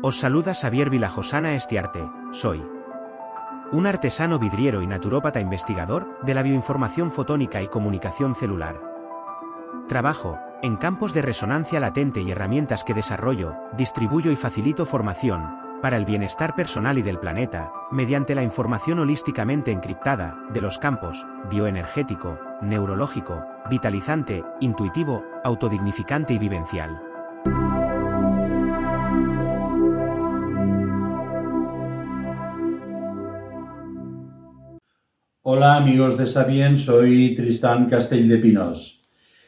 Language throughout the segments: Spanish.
Os saluda Xavier Vilajosana Estiarte, soy un artesano vidriero y naturópata investigador de la bioinformación fotónica y comunicación celular. Trabajo en campos de resonancia latente y herramientas que desarrollo, distribuyo y facilito formación para el bienestar personal y del planeta, mediante la información holísticamente encriptada de los campos bioenergético, neurológico, vitalizante, intuitivo, autodignificante y vivencial. Hola amigos de Sabien, soy Tristán Castell de Pinós.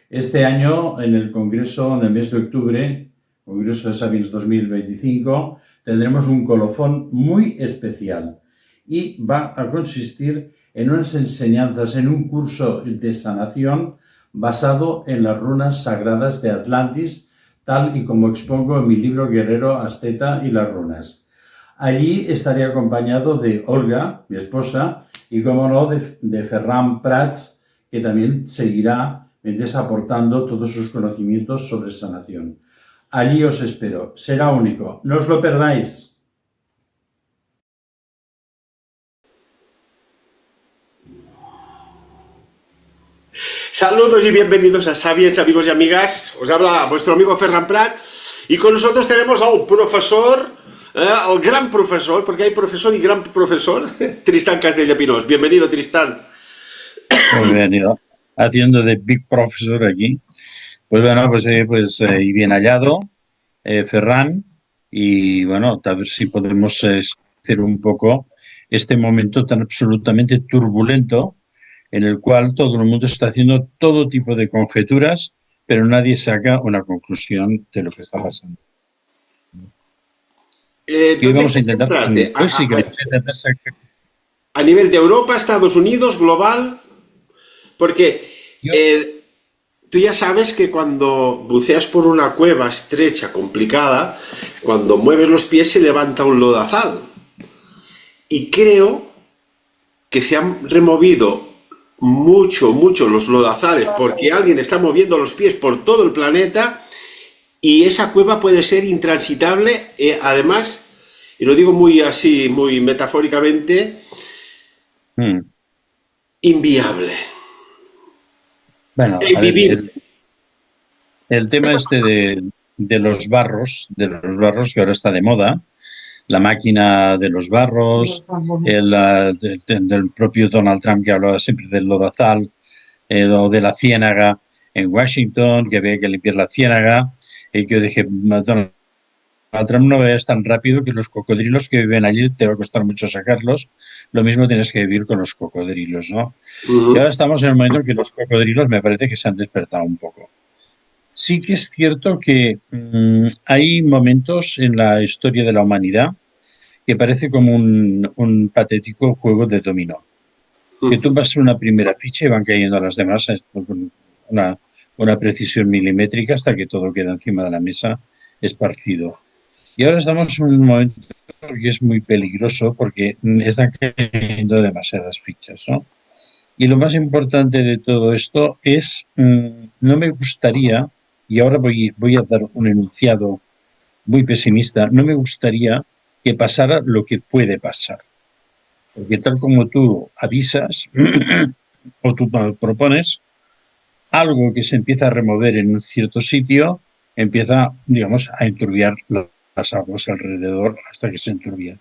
Este año, en el Congreso, en el mes de octubre, Congreso de Sabiens 2025, tendremos un colofón muy especial y va a consistir en unas enseñanzas, en un curso de sanación basado en las runas sagradas de Atlantis, tal y como expongo en mi libro Guerrero Azteta y las runas. Allí estaré acompañado de Olga, mi esposa, y como no, de Ferran Prats, que también seguirá aportando todos sus conocimientos sobre sanación. Allí os espero, será único, no os lo perdáis. Saludos y bienvenidos a Sabiens, amigos y amigas. Os habla vuestro amigo Ferran Prat y con nosotros tenemos al profesor, al gran profesor, porque hay profesor y gran profesor, Tristán Castell de Pinós. Bienvenido, Tristán. Muy bien, haciendo de Big Professor aquí. Pues bueno, y bien hallado, Ferran, y bueno, a ver si podemos hacer un poco este momento tan absolutamente turbulento en el cual todo el mundo está haciendo todo tipo de conjeturas, pero nadie saca una conclusión de lo que está pasando. Y vamos a intentar, pues sí, que vamos a intentar sacar. A nivel de Europa, Estados Unidos, global, porque tú ya sabes que cuando buceas por una cueva estrecha, complicada, cuando mueves los pies se levanta un lodazal. Y creo que se han removido mucho los lodazales porque alguien está moviendo los pies por todo el planeta y esa cueva puede ser intransitable, además, y lo digo muy así, muy metafóricamente, inviable. Bueno, a ver, el tema de los barros, que ahora está de moda, la máquina de los barros, del propio Donald Trump que hablaba siempre del lodazal, o de la ciénaga en Washington, que había que limpiar la ciénaga, y que yo dije, Donald Trump, no vayas tan rápido que los cocodrilos que viven allí te va a costar mucho sacarlos, lo mismo tienes que vivir con los cocodrilos, ¿no? Y ahora estamos en el momento en que los cocodrilos me parece que se han despertado un poco. Sí que es cierto que hay momentos en la historia de la humanidad que parece como un patético juego de dominó. Que tú vas a una primera ficha y van cayendo las demás con una precisión milimétrica hasta que todo queda encima de la mesa esparcido. Y ahora estamos en un momento que es muy peligroso porque están cayendo demasiadas fichas, ¿no? Y lo más importante de todo esto es, no me gustaría, y ahora voy a dar un enunciado muy pesimista, no me gustaría que pasara lo que puede pasar. Porque tal como tú avisas o tú propones, algo que se empieza a remover en un cierto sitio empieza, digamos, a enturbiar las aguas alrededor hasta que se enturbian.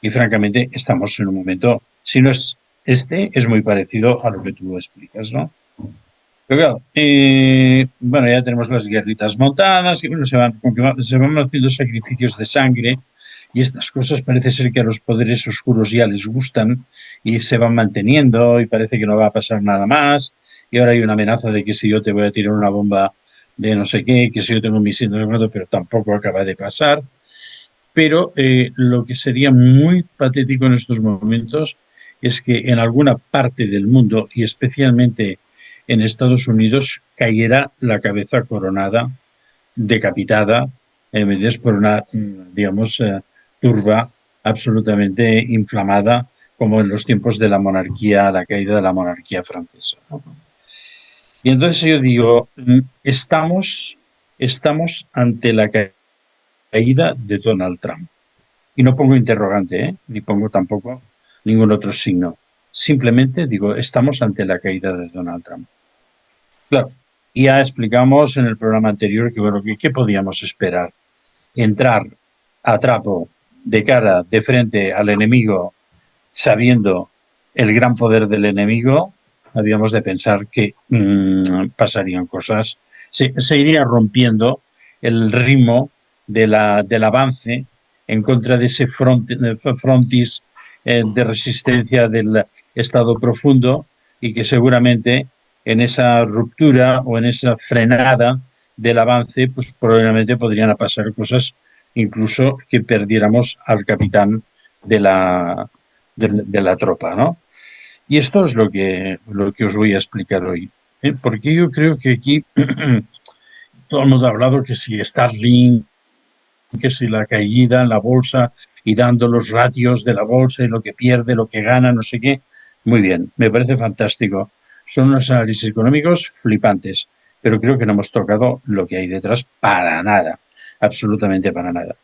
Y francamente estamos en un momento, si no es es muy parecido a lo que tú explicas, ¿no? Pero claro, bueno, ya tenemos las guerritas montadas, y bueno, se van haciendo sacrificios de sangre, y estas cosas parece ser que a los poderes oscuros ya les gustan y se van manteniendo y parece que no va a pasar nada más. Y ahora hay una amenaza de que si yo te voy a tirar una bomba de no sé qué, que si yo tengo un misil de no sé, pero tampoco acaba de pasar. Pero lo que sería muy patético en estos momentos es que en alguna parte del mundo, y especialmente en Estados Unidos, cayera la cabeza coronada, decapitada, por una, digamos, turba absolutamente inflamada, como en los tiempos de la monarquía, la caída de la monarquía francesa. Y entonces yo digo, estamos ante la caída caída de Donald Trump. Y no pongo interrogante, ni pongo tampoco ningún otro signo. Simplemente digo, estamos ante la caída de Donald Trump. Claro, ya explicamos en el programa anterior que, bueno, ¿qué podíamos esperar? Entrar a trapo, de cara, de frente al enemigo, sabiendo el gran poder del enemigo, habíamos de pensar que pasarían cosas. Se iría rompiendo el ritmo del avance en contra de ese frontis de resistencia del Estado profundo, y que seguramente en esa ruptura o en esa frenada del avance, pues probablemente podrían pasar cosas, incluso que perdiéramos al capitán de la tropa, ¿no? Y esto es lo que os voy a explicar hoy, ¿eh? Porque yo creo que aquí todo el mundo ha hablado que si Starlink, que si la caída en la bolsa y dando los ratios de la bolsa y lo que pierde, lo que gana, no sé qué. Muy bien, me parece fantástico. Son unos análisis económicos flipantes, pero creo que no hemos tocado lo que hay detrás para nada, absolutamente para nada.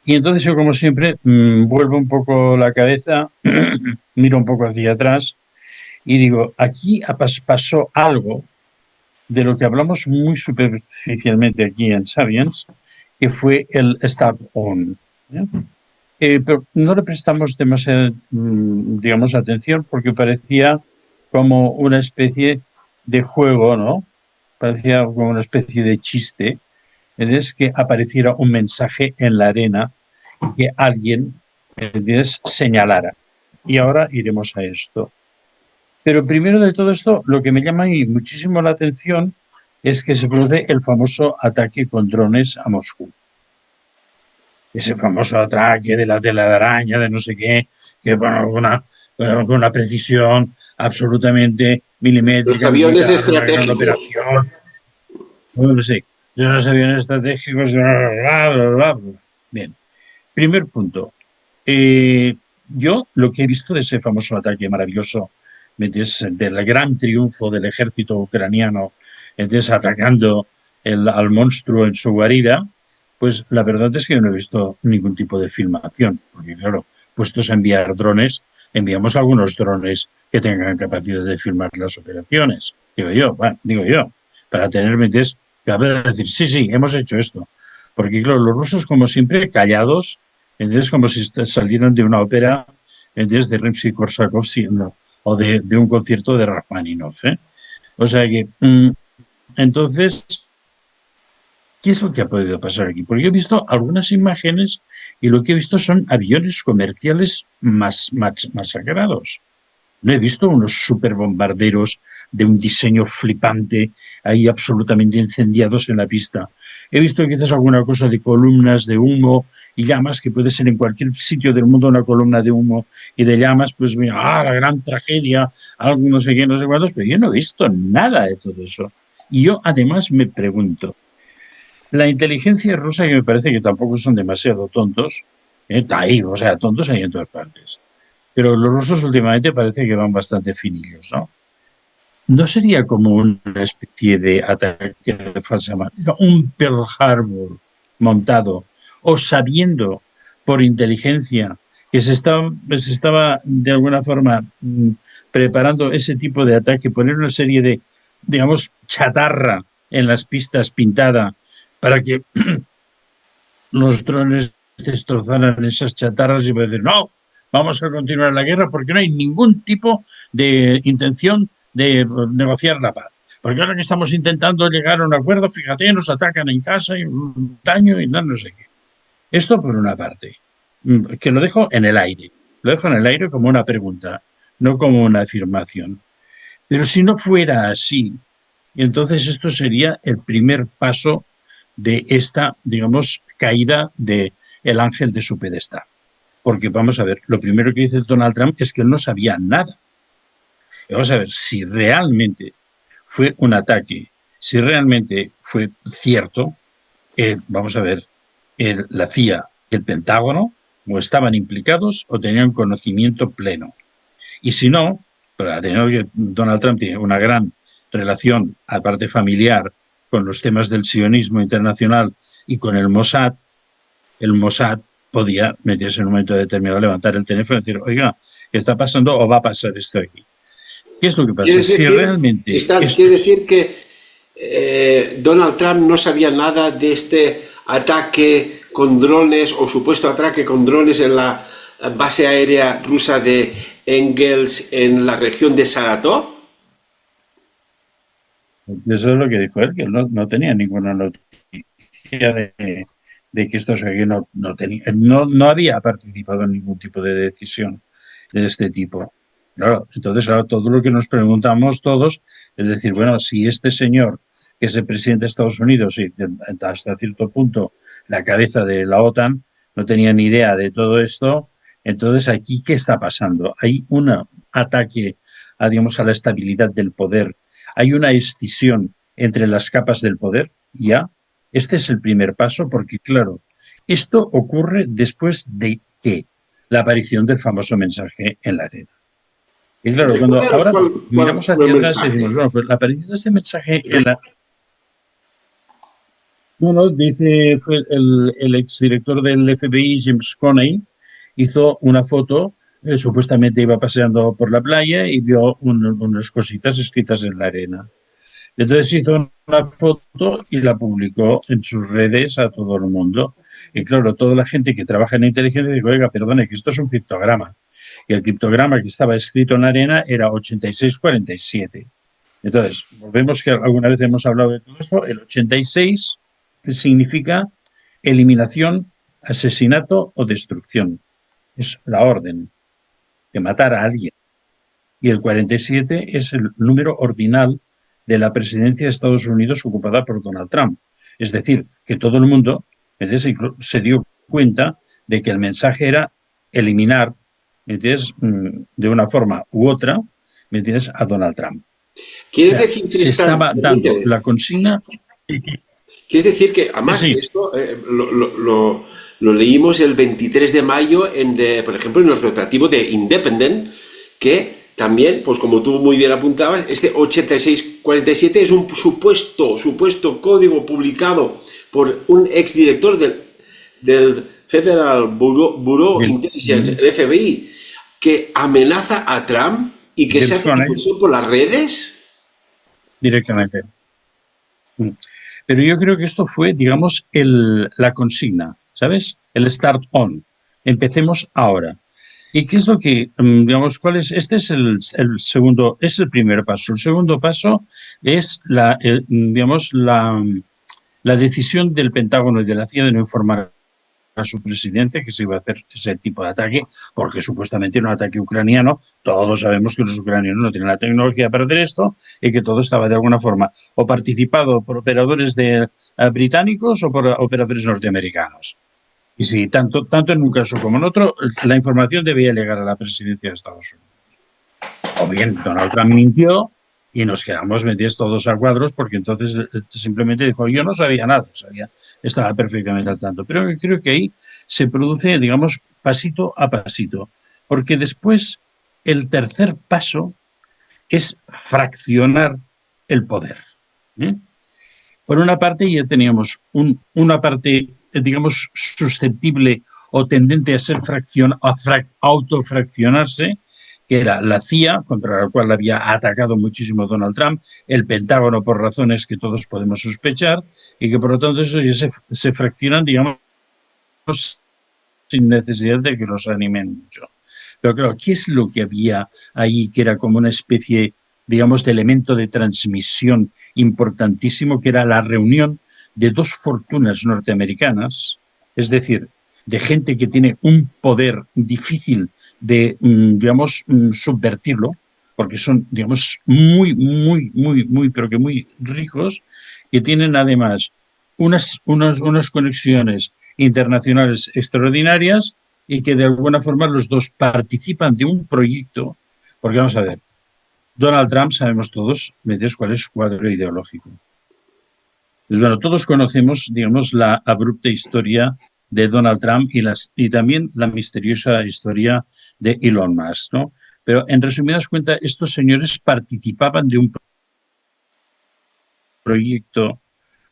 Y entonces yo, como siempre, vuelvo un poco la cabeza, miro un poco hacia atrás y digo, aquí pasó algo de lo que hablamos muy superficialmente aquí en Sapiens, que fue el start on. Pero no le prestamos demasiada, digamos, atención, porque parecía como una especie de juego, ¿no? Parecía como una especie de chiste. Es que apareciera un mensaje en la arena que alguien señalara. Y ahora iremos a esto. Pero primero de todo esto, lo que me llama muchísimo la atención es que se produce el famoso ataque con drones a Moscú. Ese famoso ataque de la telaraña, de no sé qué, que bueno, con una precisión absolutamente milimétrica. Los aviones estratégicos. No sé, los aviones estratégicos. Bla, bla, bla, bla. Bien, primer punto. Yo lo que he visto de ese famoso ataque maravilloso, del gran triunfo del ejército ucraniano, atacando al monstruo en su guarida, pues la verdad es que yo no he visto ningún tipo de filmación, porque claro, puestos a enviar drones, enviamos algunos drones que tengan capacidad de filmar las operaciones, digo yo, para tener mentes capaces de decir, sí, hemos hecho esto. Porque claro, los rusos, como siempre, callados, entonces como si salieran de una ópera de Rimsky-Korsakov o de un concierto de Rachmaninoff, ¿eh? O sea que, entonces, ¿qué es lo que ha podido pasar aquí? Porque yo he visto algunas imágenes y lo que he visto son aviones comerciales masacrados. No he visto unos superbombarderos de un diseño flipante ahí absolutamente incendiados en la pista. He visto quizás alguna cosa de columnas de humo y llamas, que puede ser en cualquier sitio del mundo una columna de humo y de llamas, pues la gran tragedia, algo no sé qué, no sé cuántos, pero yo no he visto nada de todo eso. Y yo además me pregunto, la inteligencia rusa, que me parece que tampoco son demasiado tontos, está ahí, o sea, tontos hay en todas partes. Pero los rusos últimamente parece que van bastante finillos, ¿no? ¿No sería como una especie de ataque de falsa bandera, un Pearl Harbor montado, o sabiendo por inteligencia que se estaba de alguna forma preparando ese tipo de ataque, poner una serie de, digamos, chatarra en las pistas pintada para que los drones destrozaran esas chatarras y decir, no, vamos a continuar la guerra porque no hay ningún tipo de intención de negociar la paz. Porque ahora que estamos intentando llegar a un acuerdo, fíjate, nos atacan en casa y un daño y no sé qué. Esto por una parte, que lo dejo en el aire. Lo dejo en el aire como una pregunta, no como una afirmación. Pero si no fuera así, entonces esto sería el primer paso de esta, digamos, caída del ángel de su pedestal. Porque vamos a ver, lo primero que dice Donald Trump es que él no sabía nada. Y vamos a ver, si realmente fue un ataque, si realmente fue cierto, vamos a ver, la CIA y el Pentágono o estaban implicados o tenían conocimiento pleno. Y si no, para tener que Donald Trump tiene una gran relación, aparte familiar, con los temas del sionismo internacional y con el Mossad, el Mossad podía meterse en un momento determinado, levantar el teléfono y decir, oiga, ¿qué está pasando o va a pasar esto aquí? ¿Qué es lo que pasa? ¿Quieres Si decir, realmente Tristán, esto quieres decir que Donald Trump no sabía nada de este ataque con drones o supuesto ataque con drones en la base aérea rusa de Engels en la región de Saratov? Eso es lo que dijo él, que él no tenía ninguna noticia de que esto no tenía, no había participado en ningún tipo de decisión de este tipo. Claro, entonces, claro, todo lo que nos preguntamos todos es decir, bueno, si este señor, que es el presidente de Estados Unidos y hasta cierto punto la cabeza de la OTAN, no tenía ni idea de todo esto, entonces aquí, ¿qué está pasando? Hay un ataque, digamos, a la estabilidad del poder, hay una escisión entre las capas del poder, ya. Este es el primer paso porque, claro, esto ocurre después de que la aparición del famoso mensaje en la arena. Y claro, cuando Recuérdanos ahora cuál miramos fue el hacia atrás y decimos, mensaje. bueno, pues la aparición de este mensaje en la... Bueno, dice, fue el exdirector del FBI, James Coney, hizo una foto, supuestamente iba paseando por la playa y vio unas cositas escritas en la arena. Entonces hizo una foto y la publicó en sus redes a todo el mundo. Y claro, toda la gente que trabaja en inteligencia dijo, oiga, perdone, que esto es un criptograma. Y el criptograma que estaba escrito en la arena era 8647. Entonces, volvemos que alguna vez hemos hablado de todo esto. El 86 significa eliminación, asesinato o destrucción. Es la orden de matar a alguien. Y el 47 es el número ordinal de la presidencia de Estados Unidos ocupada por Donald Trump. Es decir, que todo el mundo se dio cuenta de que el mensaje era eliminar, ¿me entiendes?, de una forma u otra, ¿me entiendes?, a Donald Trump. O ¿Quieres sea, decir, se Tristán, estaba dando permíteme, la consigna. quieres decir que, además, Sí, esto lo leímos el 23 de mayo, por ejemplo, en el rotativo de Independent, que también, pues como tú muy bien apuntabas, este 8647 es un supuesto código publicado por un exdirector del Federal Bureau Intelligence, el FBI, que amenaza a Trump y que se James hace Coney, difusión por las redes. directamente. Pero yo creo que esto fue, digamos, la consigna, ¿sabes? El start on. Empecemos ahora. ¿Y qué es lo que, digamos, cuál es? Este es el segundo, es el primer paso. El segundo paso es digamos, la decisión del Pentágono y de la CIA de no informar a su presidente que se iba a hacer ese tipo de ataque, porque supuestamente era un ataque ucraniano. Todos sabemos que los ucranianos no tienen la tecnología para hacer esto y que todo estaba de alguna forma o participado por operadores británicos o por operadores norteamericanos. Y sí, tanto en un caso como en otro, la información debía llegar a la presidencia de Estados Unidos. O bien Donald Trump mintió y nos quedamos metidos todos a cuadros porque entonces simplemente dijo, yo no sabía nada, estaba perfectamente al tanto. Pero creo que ahí se produce, digamos, pasito a pasito, porque después el tercer paso es fraccionar el poder. ¿eh? Por una parte ya teníamos una parte, digamos, susceptible o tendente a ser autofraccionarse, que era la CIA, contra la cual había atacado muchísimo Donald Trump, el Pentágono por razones que todos podemos sospechar, y que por lo tanto eso ya se fraccionan, digamos, sin necesidad de que los animen mucho. Pero claro, ¿qué es lo que había ahí que era como una especie, digamos, de elemento de transmisión importantísimo, que era la reunión de dos fortunas norteamericanas, es decir, de gente que tiene un poder difícil de, digamos, subvertirlo, porque son, digamos, muy, pero que muy ricos, que tienen además unas conexiones internacionales extraordinarias y que de alguna forma los dos participan de un proyecto, porque vamos a ver, Donald Trump sabemos todos, ¿ves cuál es su cuadro ideológico? Pues bueno, todos conocemos, digamos, la abrupta historia de Donald Trump y también la misteriosa historia de Elon Musk, ¿no? Pero en resumidas cuentas, estos señores participaban de un proyecto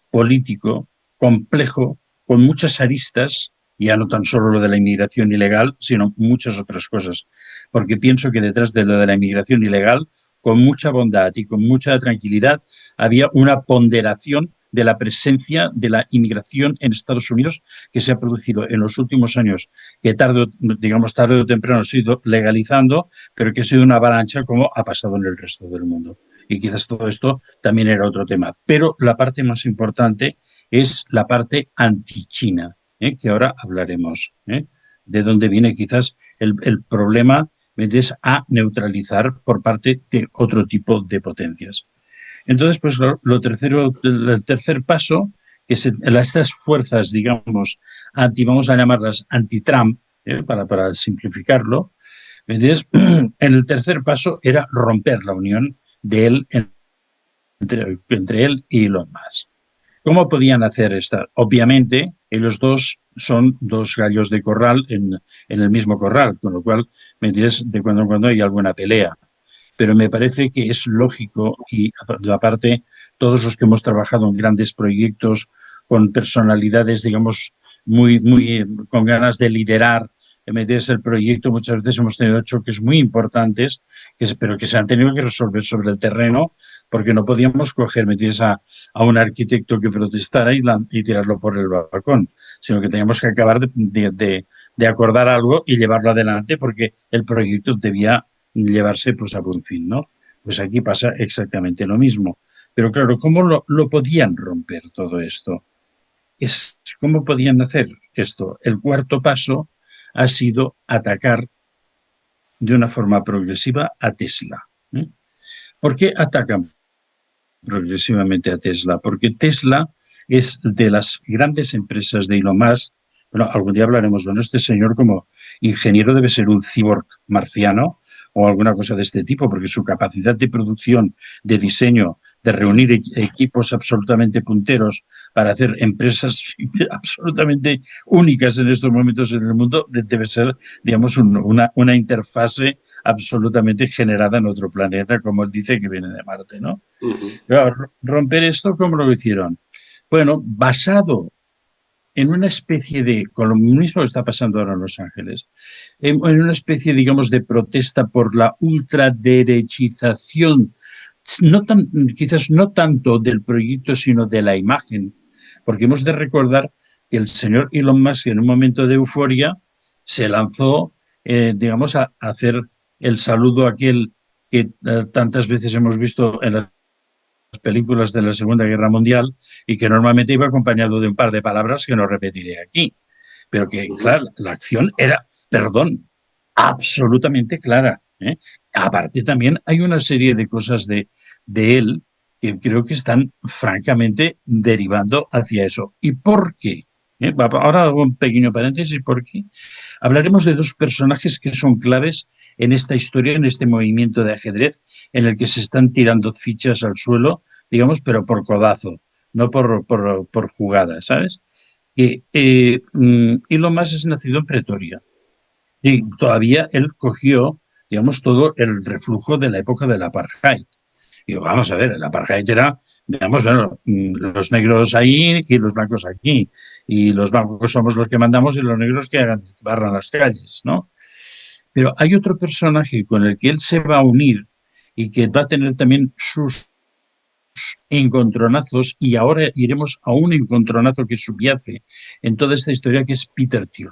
político complejo, con muchas aristas, ya no tan solo lo de la inmigración ilegal, sino muchas otras cosas. Porque pienso que detrás de lo de la inmigración ilegal, con mucha bondad y con mucha tranquilidad, había una ponderación de la presencia de la inmigración en Estados Unidos que se ha producido en los últimos años, que tarde o temprano se ha ido legalizando, pero que ha sido una avalancha como ha pasado en el resto del mundo. Y quizás todo esto también era otro tema. Pero la parte más importante es la parte anti-China, que ahora hablaremos, de dónde viene quizás el problema es a neutralizar por parte de otro tipo de potencias. Entonces, pues el tercer paso, que es estas fuerzas, digamos, vamos a llamarlas anti-Trump, para simplificarlo, entonces, en el tercer paso era romper la unión de él entre él y Elon Musk. ¿Cómo podían hacer esta? Obviamente, los dos son dos gallos de corral en el mismo corral, con lo cual, ¿me entiendes? De cuando en cuando hay alguna pelea. Pero me parece que es lógico y, aparte, todos los que hemos trabajado en grandes proyectos con personalidades, digamos, muy con ganas de liderar, meterse el proyecto, muchas veces hemos tenido choques muy importantes, pero que se han tenido que resolver sobre el terreno, porque no podíamos coger, meterse a un arquitecto que protestara y tirarlo por el balcón, sino que teníamos que acabar de acordar algo y llevarlo adelante, porque el proyecto debía llevarse pues a buen fin, ¿no? Pues aquí pasa exactamente lo mismo. Pero claro, ¿cómo lo podían romper todo esto? ¿Cómo podían hacer esto? El cuarto paso ha sido atacar de una forma progresiva a Tesla. ¿Por qué atacan progresivamente a Tesla? Porque Tesla es de las grandes empresas de Elon Musk. Bueno, algún día hablaremos. Bueno, este señor como ingeniero debe ser un cyborg marciano o alguna cosa de este tipo, porque su capacidad de producción, de diseño, de reunir equipos absolutamente punteros para hacer empresas absolutamente únicas en estos momentos en el mundo, debe ser, digamos, una interfase absolutamente generada en otro planeta, como él dice que viene de Marte, ¿no? Claro, romper esto, ¿cómo lo hicieron? Bueno, basado en una especie de, con lo mismo que está pasando ahora en Los Ángeles, en una especie, digamos, de protesta por la ultraderechización, quizás no tanto del proyecto, sino de la imagen, porque hemos de recordar que el señor Elon Musk, en un momento de euforia, se lanzó, digamos, a hacer el saludo aquel que tantas veces hemos visto en las películas de la Segunda Guerra Mundial y que normalmente iba acompañado de un par de palabras que no repetiré aquí. Pero que, claro, la acción era, perdón, absolutamente clara. Aparte también hay una serie de cosas de él que creo que están francamente derivando hacia eso. ¿Y por qué? Ahora hago un pequeño paréntesis. ¿Por qué? Hablaremos de dos personajes que son claves en esta historia, en este movimiento de ajedrez, en el que se están tirando fichas al suelo, digamos, pero por codazo, no por jugada, ¿sabes? Elon Musk es nacido en Pretoria y todavía él cogió, digamos, todo el reflujo de la época del apartheid. Y vamos a ver, el apartheid era, digamos, bueno, los negros ahí y los blancos aquí. Y los blancos somos los que mandamos y los negros que barran las calles, ¿no? Pero hay otro personaje con el que él se va a unir y que va a tener también sus encontronazos, y ahora iremos a un encontronazo que subyace en toda esta historia, que es Peter Thiel.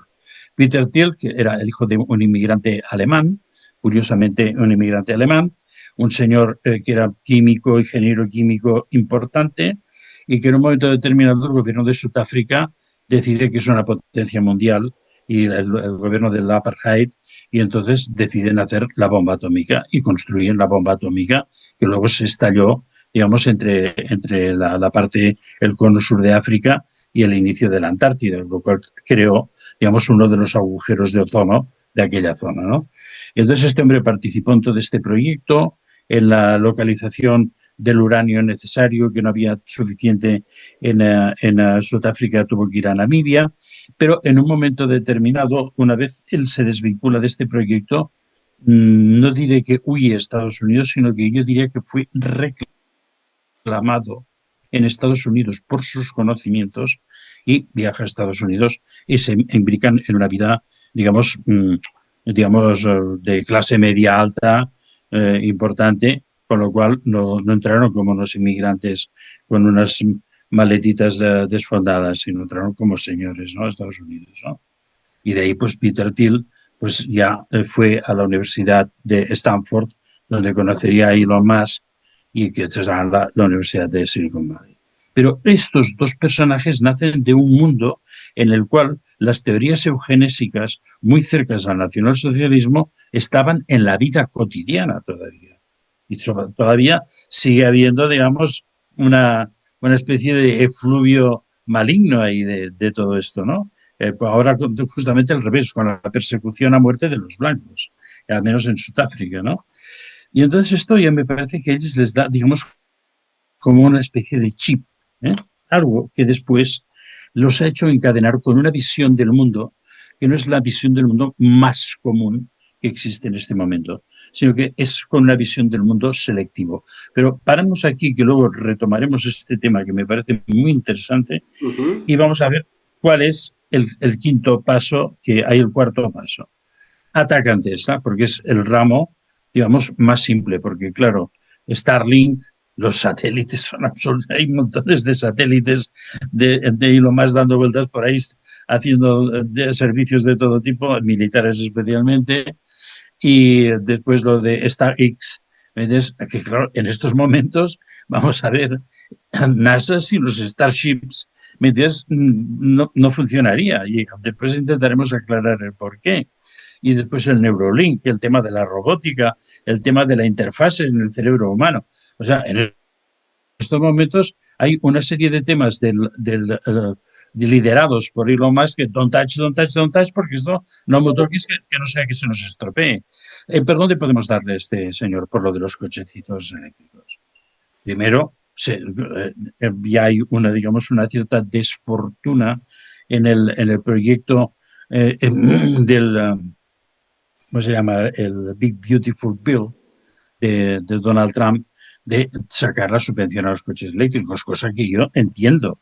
Peter Thiel, que era el hijo de un inmigrante alemán, curiosamente un inmigrante alemán, un señor que era químico, ingeniero químico importante, y que en un momento determinado el gobierno de Sudáfrica decide que es una potencia mundial y el gobierno del apartheid, y entonces deciden hacer la bomba atómica y construyen la bomba atómica que luego se estalló, digamos, entre la parte, el cono sur de África y el inicio de la Antártida, lo cual creó, digamos, uno de los agujeros de ozono de aquella zona, ¿no? Y entonces este hombre participó en todo este proyecto, en la localización del uranio necesario, que no había suficiente en Sudáfrica, tuvo que ir a Namibia, pero en un momento determinado, una vez él se desvincula de este proyecto, no diré que huye a Estados Unidos, sino que yo diría que fue reclamado en Estados Unidos por sus conocimientos y viaja a Estados Unidos y se imbrican en una vida, digamos, de clase media alta, importante, con lo cual no entraron como unos inmigrantes con unas maletitas desfondadas, sino entraron como señores, ¿no? A Estados Unidos, ¿no? Y de ahí, pues, Peter Thiel, pues ya fue a la Universidad de Stanford, donde conocería a Elon Musk y que es la Universidad de Silicon Valley. Pero estos dos personajes nacen de un mundo en el cual las teorías eugenésicas, muy cercanas al nacionalsocialismo, estaban en la vida cotidiana todavía. Y todavía sigue habiendo, digamos, una especie de efluvio maligno ahí de todo esto, ¿no? Pues ahora justamente al revés, con la persecución a muerte de los blancos, al menos en Sudáfrica, ¿no? Y entonces esto ya me parece que a ellos les da, digamos, como una especie de chip, ¿eh? Algo que después los ha hecho encadenar con una visión del mundo que no es la visión del mundo más común que existe en este momento, sino que es con una visión del mundo selectivo. Pero paramos aquí, que luego retomaremos este tema que me parece muy interesante Ujú. y vamos a ver cuál es el quinto paso, que hay el cuarto paso. Atacan Tesla, porque es el ramo, digamos, más simple, porque claro, Starlink, los satélites son absolutos, hay montones de satélites de Elon Musk dando vueltas por ahí, haciendo servicios de todo tipo, militares especialmente, y después lo de StarX, ¿ves? Que claro, en estos momentos, vamos a ver, NASA sin los Starships, ¿entiendes? No funcionaría. Y después intentaremos aclarar el por qué. Y después el Neurolink, el tema de la robótica, el tema de la interfase en el cerebro humano. O sea, en estos momentos hay una serie de temas liderados por Elon Musk que don't touch, don't touch, don't touch, porque esto no me toques que no sea que se nos estropee. ¿Por dónde podemos darle este señor por lo de los cochecitos eléctricos? Primero, ya hay una, digamos, una cierta desfortuna en el proyecto del, ¿cómo se llama? El Big Beautiful Bill de Donald Trump, de sacar la subvención a los coches eléctricos, cosa que yo entiendo.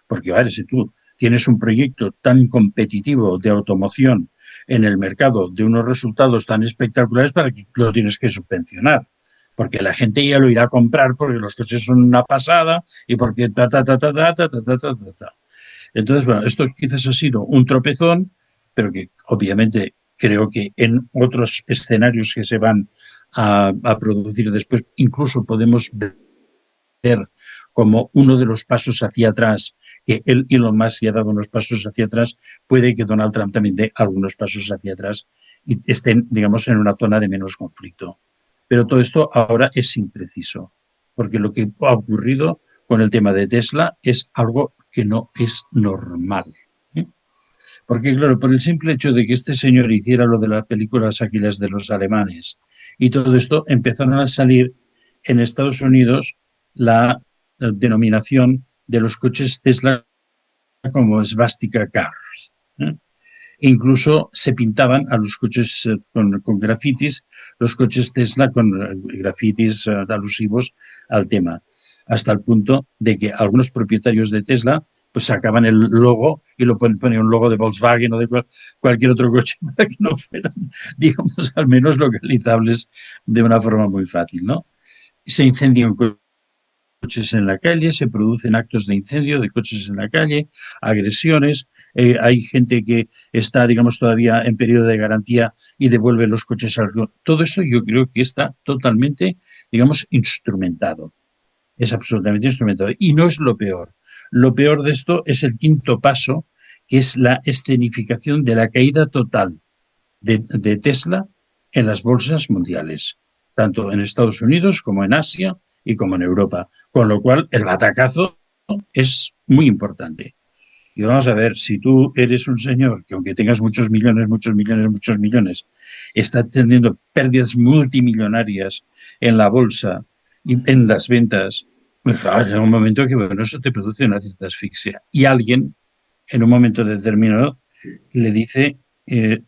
Porque, vale, si tú tienes un proyecto tan competitivo de automoción en el mercado de unos resultados tan espectaculares, ¿para qué lo tienes que subvencionar? Porque la gente ya lo irá a comprar porque los coches son una pasada y porque ta, ta, ta, ta, ta, ta, ta, ta, ta, ta, ta. Entonces, bueno, esto quizás ha sido un tropezón, pero que obviamente creo que en otros escenarios que se van a producir después, incluso podemos ver como uno de los pasos hacia atrás, que Elon Musk ya ha dado unos pasos hacia atrás, puede que Donald Trump también dé algunos pasos hacia atrás y estén, digamos, en una zona de menos conflicto. Pero todo esto ahora es impreciso, porque lo que ha ocurrido con el tema de Tesla es algo que no es normal. ¿Eh? Porque, claro, por el simple hecho de que este señor hiciera lo de las películas aquellas de los alemanes y todo esto, empezaron a salir en Estados Unidos la denominación de los coches Tesla como Svastika Cars. ¿Eh? Incluso se pintaban a los coches con grafitis, los coches Tesla con grafitis alusivos al tema, hasta el punto de que algunos propietarios de Tesla pues sacaban el logo y lo ponían un logo de Volkswagen o de cualquier otro coche para que no fueran, digamos, al menos localizables de una forma muy fácil, ¿no? Se incendian coches en la calle, se producen actos de incendio de coches en la calle, agresiones, hay gente que está, digamos, todavía en periodo de garantía y devuelve los coches al... Todo eso yo creo que está totalmente, digamos, instrumentado. Es absolutamente instrumentado. Y no es lo peor. Lo peor de esto es el quinto paso, que es la escenificación de la caída total de Tesla en las bolsas mundiales, tanto en Estados Unidos como en Asia y como en Europa. Con lo cual, el batacazo es muy importante. Y vamos a ver, si tú eres un señor que aunque tengas muchos millones, muchos millones, muchos millones, está teniendo pérdidas multimillonarias en la bolsa y en las ventas, pues claro, llega un momento que bueno, eso te produce una cierta asfixia. Y alguien, en un momento determinado, le dice,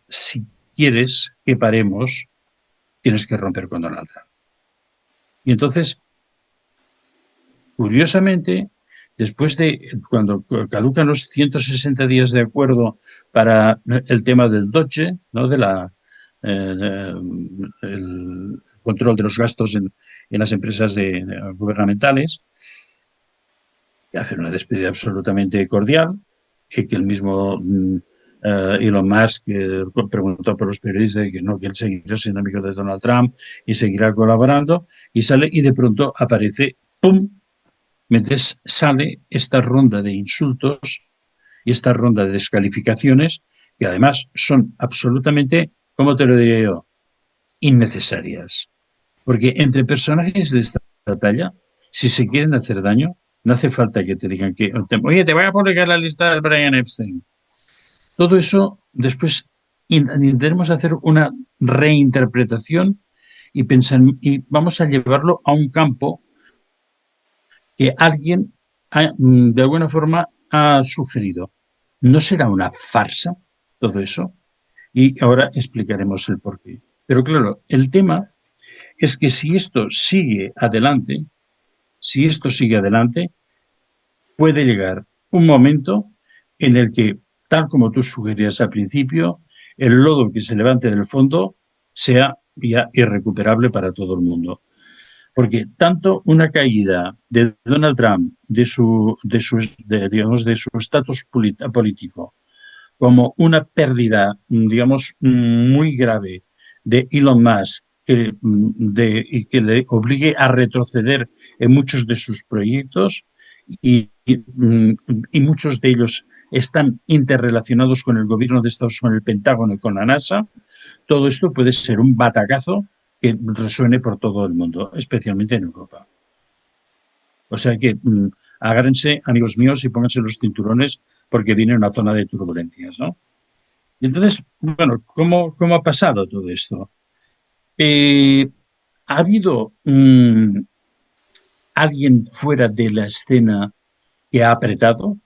si quieres que paremos, tienes que romper con Donald Trump. Y entonces curiosamente, después de cuando caducan los 160 días de acuerdo para el tema del Doge, ¿no? El control de los gastos en las empresas gubernamentales, que hacen una despedida absolutamente cordial, y que el mismo Elon Musk preguntó por los periodistas que no, que él seguirá siendo amigo de Donald Trump y seguirá colaborando, y sale y de pronto aparece, ¡pum!, mientras sale esta ronda de insultos y esta ronda de descalificaciones que además son absolutamente, ¿cómo te lo diría yo?, innecesarias. Porque entre personajes de esta talla, si se quieren hacer daño, no hace falta que te digan que, oye, te voy a publicar la lista de Brian Epstein. Todo eso después intentaremos hacer una reinterpretación y vamos a llevarlo a un campo que alguien de alguna forma ha sugerido. ¿No será una farsa todo eso? Y ahora explicaremos el porqué. Pero claro, el tema es que si esto sigue adelante, puede llegar un momento en el que, tal como tú sugerías al principio, el lodo que se levante del fondo sea ya irrecuperable para todo el mundo. Porque tanto una caída de Donald Trump, de su estatus político, como una pérdida, digamos, muy grave de Elon Musk, y que le obligue a retroceder en muchos de sus proyectos, y muchos de ellos están interrelacionados con el gobierno de Estados Unidos, con el Pentágono y con la NASA. Todo esto puede ser un batacazo que resuene por todo el mundo, especialmente en Europa. O sea que agárrense, amigos míos, y pónganse los cinturones porque viene una zona de turbulencias, ¿no? Y entonces, bueno, ¿cómo ha pasado todo esto? ¿Ha habido alguien fuera de la escena que ha apretado?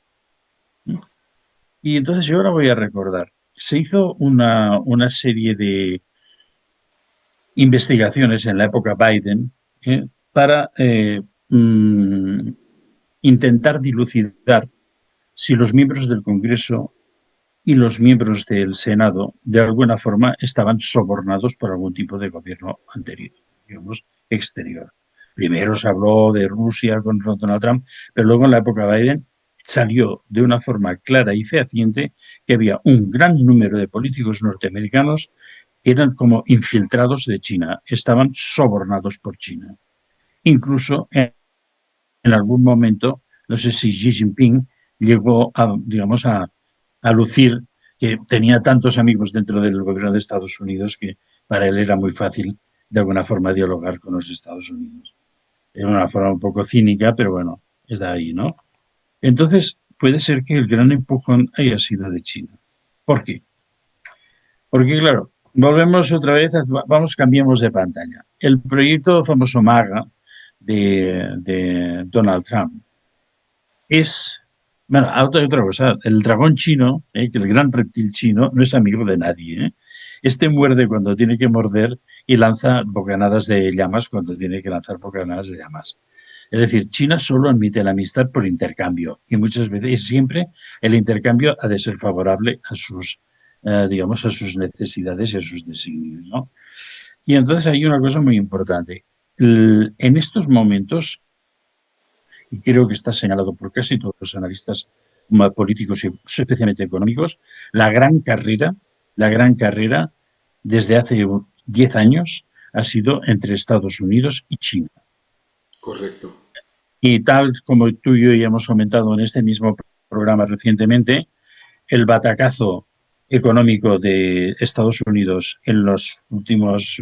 Y entonces yo ahora voy a recordar. Se hizo una serie de investigaciones en la época Biden para intentar dilucidar si los miembros del Congreso y los miembros del Senado de alguna forma estaban sobornados por algún tipo de gobierno anterior, digamos, exterior. Primero se habló de Rusia con Donald Trump, pero luego en la época Biden salió de una forma clara y fehaciente que había un gran número de políticos norteamericanos que eran como infiltrados de China, estaban sobornados por China. Incluso en algún momento, no sé si Xi Jinping llegó a, digamos, a lucir que tenía tantos amigos dentro del gobierno de Estados Unidos que para él era muy fácil de alguna forma dialogar con los Estados Unidos. De una forma un poco cínica, pero bueno, está ahí, ¿no? Entonces, puede ser que el gran empujón haya sido de China. ¿Por qué? Porque, claro, volvemos otra vez, cambiamos de pantalla. El proyecto famoso MAGA de Donald Trump es, bueno, otra cosa, el dragón chino, que el gran reptil chino, no es amigo de nadie. Este muerde cuando tiene que morder y lanza bocanadas de llamas cuando tiene que lanzar bocanadas de llamas. Es decir, China solo admite la amistad por intercambio y muchas veces, y siempre el intercambio ha de ser favorable a sus, digamos, a sus necesidades y a sus designios, ¿no? Y entonces hay una cosa muy importante. En estos momentos, y creo que está señalado por casi todos los analistas políticos y especialmente económicos, la gran carrera desde hace 10 años ha sido entre Estados Unidos y China. Correcto. Y tal como tú y yo ya hemos comentado en este mismo programa recientemente, el batacazo económico de Estados Unidos en los últimos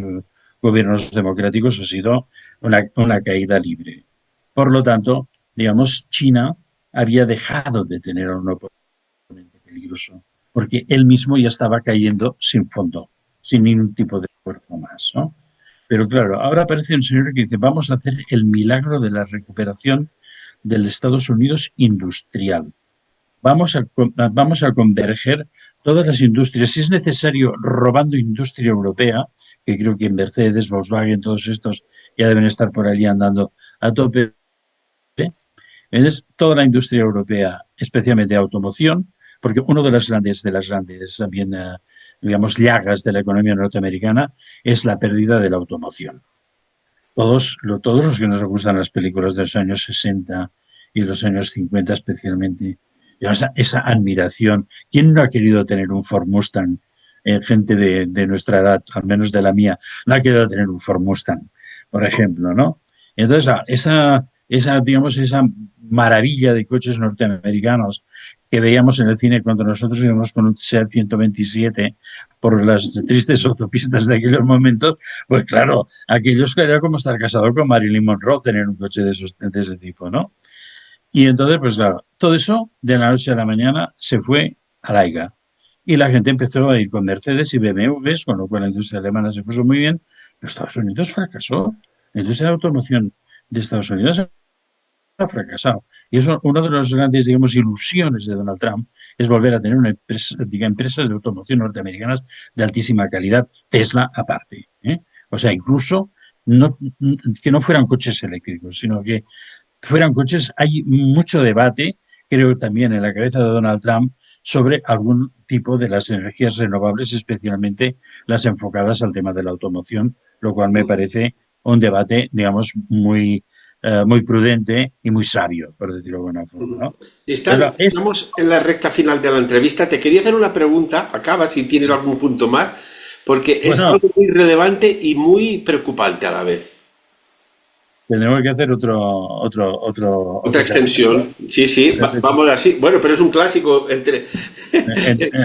gobiernos democráticos ha sido una caída libre. Por lo tanto, digamos, China había dejado de tener un oponente peligroso, porque él mismo ya estaba cayendo sin fondo, sin ningún tipo de esfuerzo más, ¿no? Pero claro, ahora aparece un señor que dice, vamos a hacer el milagro de la recuperación del Estados Unidos industrial. Vamos a converger todas las industrias, si es necesario, robando industria europea, que creo que Mercedes, Volkswagen, todos estos ya deben estar por allí andando a tope, Es toda la industria europea, especialmente automoción, porque uno de las grandes también, digamos, llagas de la economía norteamericana es la pérdida de la automoción. Todos los que nos gustan las películas de los años 60 y los años 50 especialmente, esa admiración. ¿Quién no ha querido tener un Ford Mustang? Gente de nuestra edad, al menos de la mía, no ha querido tener un Ford Mustang, por ejemplo, ¿no? Entonces, digamos, esa maravilla de coches norteamericanos que veíamos en el cine cuando nosotros íbamos con un Seat 127 por las tristes autopistas de aquellos momentos, pues claro, aquellos que era como estar casado con Marilyn Monroe, tener un coche de ese tipo, ¿no? Y entonces, pues claro, todo eso de la noche a la mañana se fue a Laiga. Y la gente empezó a ir con Mercedes y BMWs, con lo cual la industria alemana se puso muy bien. Pero Estados Unidos fracasó. La industria de automoción de Estados Unidos ha fracasado. Y eso, una de las grandes, digamos, ilusiones de Donald Trump es volver a tener empresas de automoción norteamericanas de altísima calidad, Tesla aparte. O sea, incluso que no fueran coches eléctricos, sino que fueran coches. Hay mucho debate, creo también en la cabeza de Donald Trump, sobre algún tipo de las energías renovables, especialmente las enfocadas al tema de la automoción, lo cual me parece un debate, digamos, muy prudente y muy sabio, por decirlo de alguna forma, ¿no? Estamos en la recta final de la entrevista. Te quería hacer una pregunta, acaba si tienes algún punto más, porque es algo muy relevante y muy preocupante a la vez. Tendremos que hacer otra extensión. Sí, vamos así. Bueno, pero es un clásico.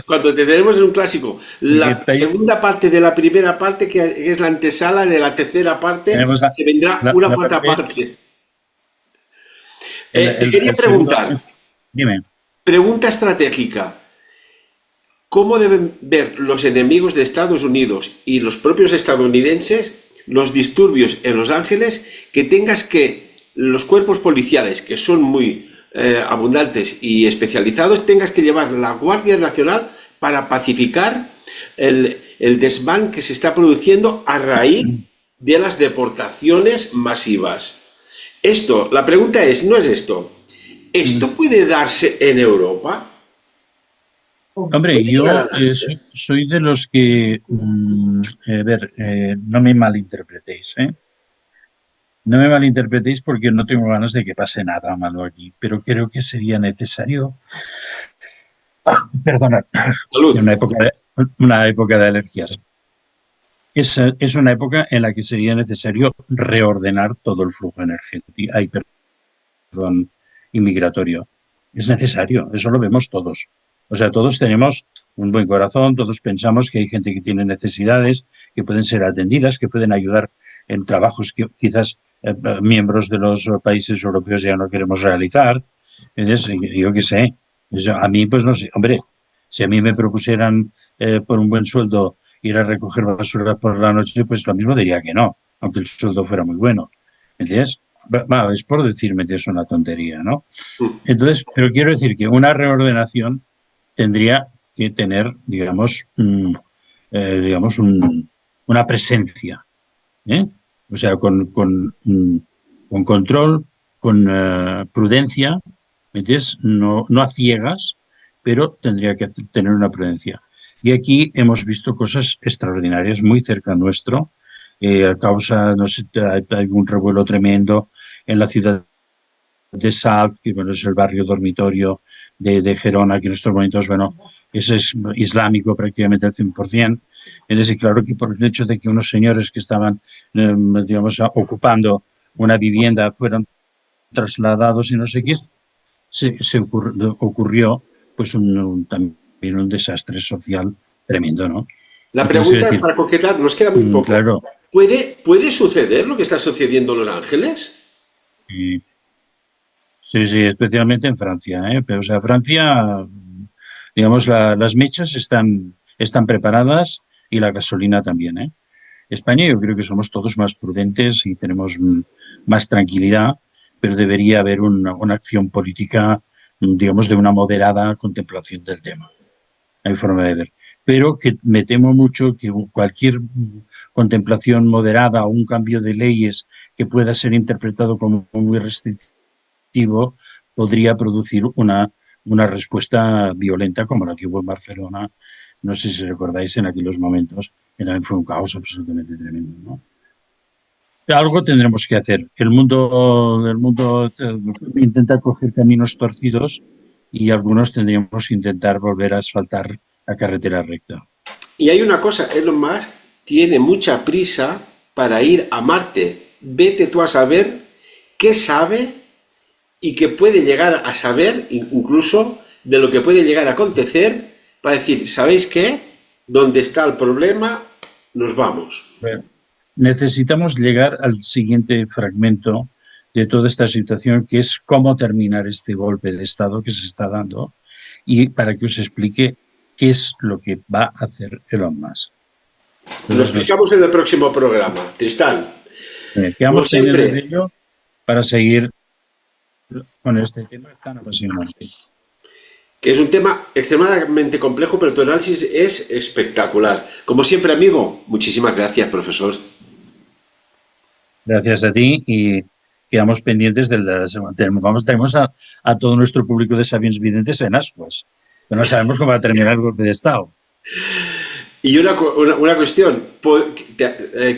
Cuando te tenemos es un clásico. La segunda parte de la primera parte, que es la antesala de la tercera parte, que vendrá una cuarta parte. Te quería preguntar. Dime. Pregunta estratégica. ¿Cómo deben ver los enemigos de Estados Unidos y los propios estadounidenses los disturbios en Los Ángeles, que tengas que los cuerpos policiales, que son muy abundantes y especializados, tengas que llevar la Guardia Nacional para pacificar el desván que se está produciendo a raíz de las deportaciones masivas? La pregunta es, no es esto. ¿Esto puede darse en Europa? Hombre, yo soy de los que, no me malinterpretéis, No me malinterpretéis porque no tengo ganas de que pase nada malo aquí, pero creo que sería necesario, perdonad, una época de alergias. Es una época en la que sería necesario reordenar todo el flujo energético, inmigratorio. Es necesario, eso lo vemos todos. O sea, todos tenemos un buen corazón, todos pensamos que hay gente que tiene necesidades, que pueden ser atendidas, que pueden ayudar en trabajos que quizás miembros de los países europeos ya no queremos realizar. Entonces, yo qué sé. A mí, pues no sé, hombre, si a mí me propusieran por un buen sueldo ir a recoger basura por la noche, pues lo mismo diría que no, aunque el sueldo fuera muy bueno. ¿Entiendes? Es por decirme que es una tontería, ¿no? Entonces, pero quiero decir que una reordenación tendría que tener, digamos, una presencia, o sea, con control, con prudencia, ¿me entiendes? No a ciegas, pero tendría que tener una prudencia. Y aquí hemos visto cosas extraordinarias muy cerca nuestro, a causa, no sé, hay un revuelo tremendo en la ciudad de Salt, que bueno, es el barrio dormitorio de Gerona, que en estos momentos, bueno, ese es islámico prácticamente al 100%. Es claro que por el hecho de que unos señores que estaban, digamos, ocupando una vivienda fueron trasladados y no sé qué, se ocurrió pues también un desastre social tremendo, ¿no? La pregunta, para coquetar, nos queda muy poco. Claro. ¿Puede suceder lo que está sucediendo en Los Ángeles? Sí, especialmente en Francia, Pero, o sea, Francia, digamos, las mechas están preparadas y la gasolina también, España yo creo que somos todos más prudentes y tenemos más tranquilidad, pero debería haber una acción política, digamos, de una moderada contemplación del tema. Hay forma de ver. Pero que me temo mucho que cualquier contemplación moderada o un cambio de leyes que pueda ser interpretado como muy restrictivo colectivo podría producir una respuesta violenta como la que hubo en Barcelona. No sé si recordáis en aquellos momentos, fue un caos absolutamente tremendo, ¿no? Algo tendremos que hacer. El mundo intenta coger caminos torcidos y algunos tendríamos que intentar volver a asfaltar la carretera recta. Y hay una cosa, Elon Musk tiene mucha prisa para ir a Marte. Vete tú a saber qué sabe y qué puede llegar a saber, incluso de lo que puede llegar a acontecer, para decir, ¿sabéis qué? ¿Dónde está el problema? Nos vamos. Bueno, necesitamos llegar al siguiente fragmento de toda esta situación, que es cómo terminar este golpe de Estado que se está dando, y para que os explique qué es lo que va a hacer Elon Musk. Lo explicamos en el próximo programa. Tristán, como Quedamos pendientes de siempre, ello para seguir con este tema tan apasionante. que es un tema extremadamente complejo, pero tu análisis es espectacular. Como siempre, amigo, muchísimas gracias, profesor. Gracias a ti y quedamos pendientes tenemos a todo nuestro público de sabios videntes en ascuas. Pero no sabemos cómo va a terminar el golpe de Estado. Y una cuestión,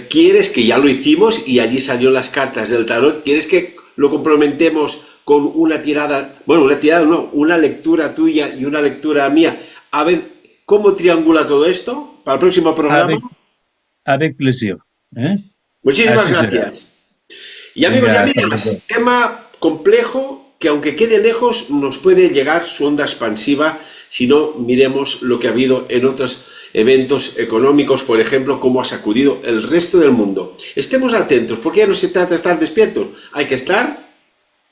¿quieres que ya lo hicimos y allí salieron las cartas del tarot? ¿Quieres que lo complementemos con una tirada, bueno, una tirada no, una lectura tuya y una lectura mía? A ver, ¿cómo triangula todo esto para el próximo programa? Avec plaisir. Muchísimas Así gracias. Y amigos y amigas, tema complejo que aunque quede lejos nos puede llegar su onda expansiva si no miremos lo que ha habido en otros eventos económicos, por ejemplo, cómo ha sacudido el resto del mundo. Estemos atentos, porque ya no se trata de estar despiertos, hay que estar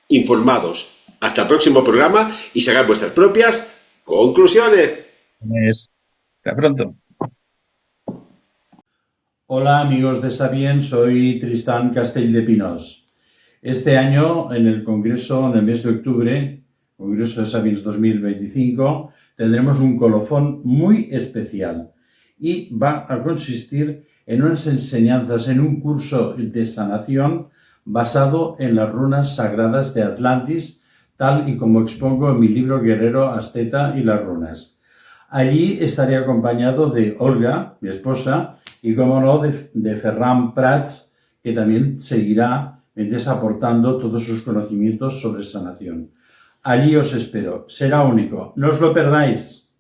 informados. Hasta el próximo programa y sacar vuestras propias conclusiones. Hasta pronto. Hola amigos de Sabien, soy Tristán Castell de Pinós. Este año, en el Congreso, en el mes de octubre, Congreso de Sabiens 2025, tendremos un colofón muy especial y va a consistir en unas enseñanzas, en un curso de sanación basado en las runas sagradas de Atlantis, tal y como expongo en mi libro Guerrero Azteta y las runas. Allí estaré acompañado de Olga, mi esposa, y como no, de Ferran Prats, que también seguirá aportando todos sus conocimientos sobre sanación. Allí os espero, será único, no os lo perdáis.